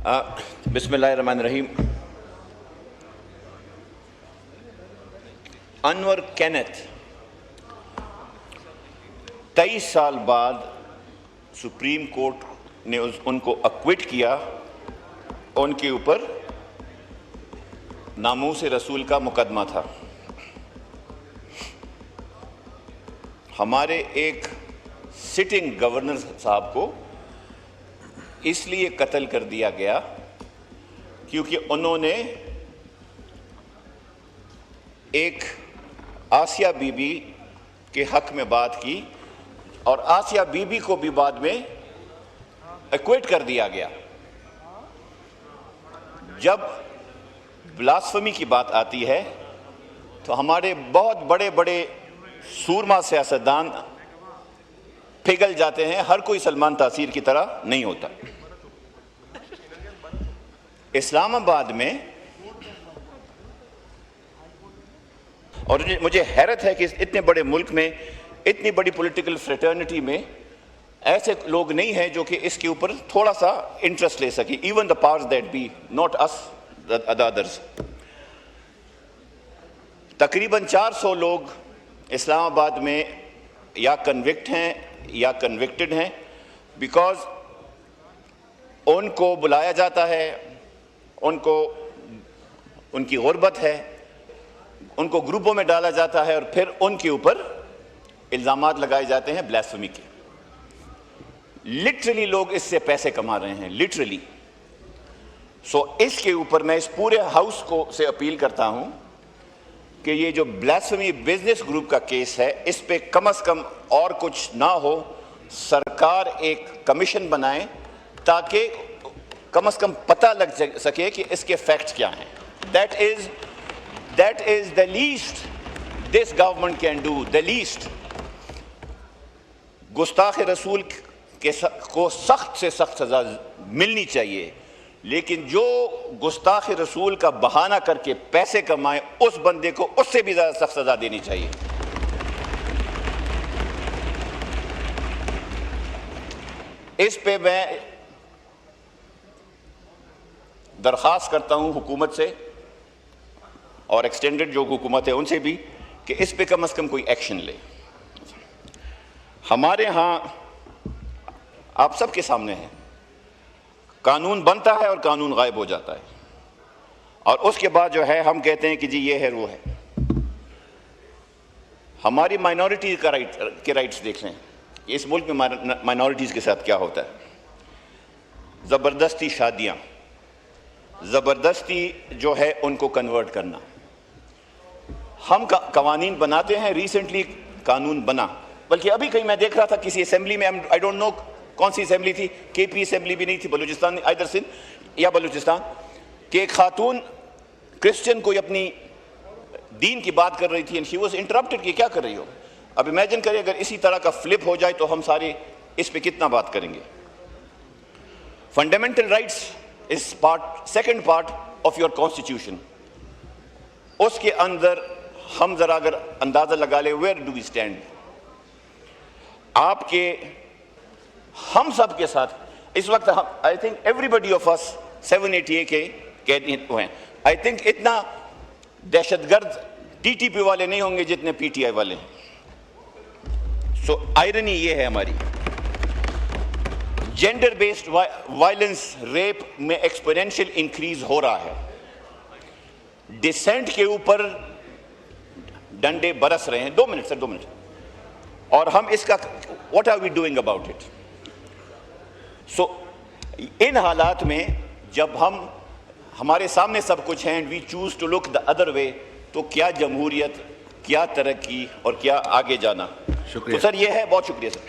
बिस्मिल्लाहिर्रहमानिर्रहीम। अनवर केनेथ 23 साल बाद सुप्रीम कोर्ट ने उनको अक्विट किया। उनके ऊपर नामूस रसूल का मुकदमा था। हमारे एक सिटिंग गवर्नर साहब को इसलिए कत्ल कर दिया गया क्योंकि उन्होंने एक आसिया बीबी के हक में बात की और आसिया बीबी को भी बाद में एक्विट कर दिया गया। जब ब्लास्फेमी की बात आती है तो हमारे बहुत बड़े बड़े सूरमा सियासतदान पिघल जाते हैं। हर कोई सलमान तासीर की तरह नहीं होता। इस्लामाबाद में, और मुझे हैरत है कि इतने बड़े मुल्क में, इतनी बड़ी पॉलिटिकल फ्रेटर्निटी में ऐसे लोग नहीं हैं जो कि इसके ऊपर थोड़ा सा इंटरेस्ट ले सके। Even the powers that be, not us the others. तकरीबन 400 लोग इस्लामाबाद में या कन्विक्ट हैं या कन्विक्टेड हैं, बिकॉज उनको बुलाया जाता है, उनको उनकी गुर्बत है, उनको ग्रुपों में डाला जाता है और फिर उनके ऊपर इल्ज़ामात लगाए जाते हैं ब्लास्फेमी के। लिटरली लोग इससे पैसे कमा रहे हैं, लिटरली। सो इसके ऊपर मैं इस पूरे हाउस को से अपील करता हूं कि ये जो ब्लास्फेमी बिजनेस ग्रुप का केस है, इस पे कम से कम और कुछ ना हो, सरकार एक कमीशन बनाए ताकि कम से कम पता लग सके कि इसके फैक्ट्स क्या हैं। That is the least this government can do, the least. गुस्ताख रसूल को सख्त से सख्त सजा मिलनी चाहिए, लेकिन जो गुस्ताख रसूल का बहाना करके पैसे कमाए उस बंदे को उससे भी ज्यादा सख्त सजा देनी चाहिए। इस पे मैं दरख्वास्त करता हूं हुकूमत से और एक्सटेंडेड जो हुकूमत है उनसे भी कि इस पे कम से कम कोई एक्शन ले। हमारे यहां आप सबके सामने है, कानून बनता है और कानून गायब हो जाता है, और उसके बाद जो है हम कहते हैं कि जी ये है वो है। हमारी माइनॉरिटी के राइट्स देख लें, इस मुल्क में माइनॉरिटीज़ के साथ क्या होता है। ज़बरदस्ती शादियाँ, ज़बरदस्ती जो है उनको कन्वर्ट करना। हम कवानीन बनाते हैं, रिसेंटली कानून बना, बल्कि अभी कहीं मैं देख रहा था किसी असेंबली में, आई डोंट नो कौन सी असेंबली थी, केपी असेंबली भी नहीं थी, बलूचिस्तान, इधर सिंध या बलूचिस्तान, कि एक खातून क्रिश्चियन कोई अपनी दीन की बात कर रही थी एंड शी वाज इंटरप्टेड कि क्या कर रही हो। अब इमेजिन करिए अगर इसी तरह का फ्लिप हो जाए तो हम सारे इस पे कितना बात करेंगे। Fundamental rights is second part of your constitution. उसके अंदर हम जरा अगर अंदाजा लगा ले, वेयर डू वी स्टैंड। आपके हम सब के साथ इस वक्त हम, I think everybody of us 780 के कैदी हैं। आई थिंक इतना दहशतगर्द टीटीपी वाले नहीं होंगे जितने पीटीआई वाले हैं। सो आयरनी ये है हमारी, जेंडर बेस्ड वायलेंस, रेप में एक्सपोनेंशियल इंक्रीज हो रहा है। डिसेंट के ऊपर डंडे बरस रहे हैं। 2 मिनट सर, 2 मिनट। और हम इसका what are we doing about it. So इन हालात में जब हमारे सामने सब कुछ है and we choose to look the other way, तो क्या जमहूरियत, क्या तरक्की और क्या आगे जाना। तो सर ये है। बहुत शुक्रिया सर।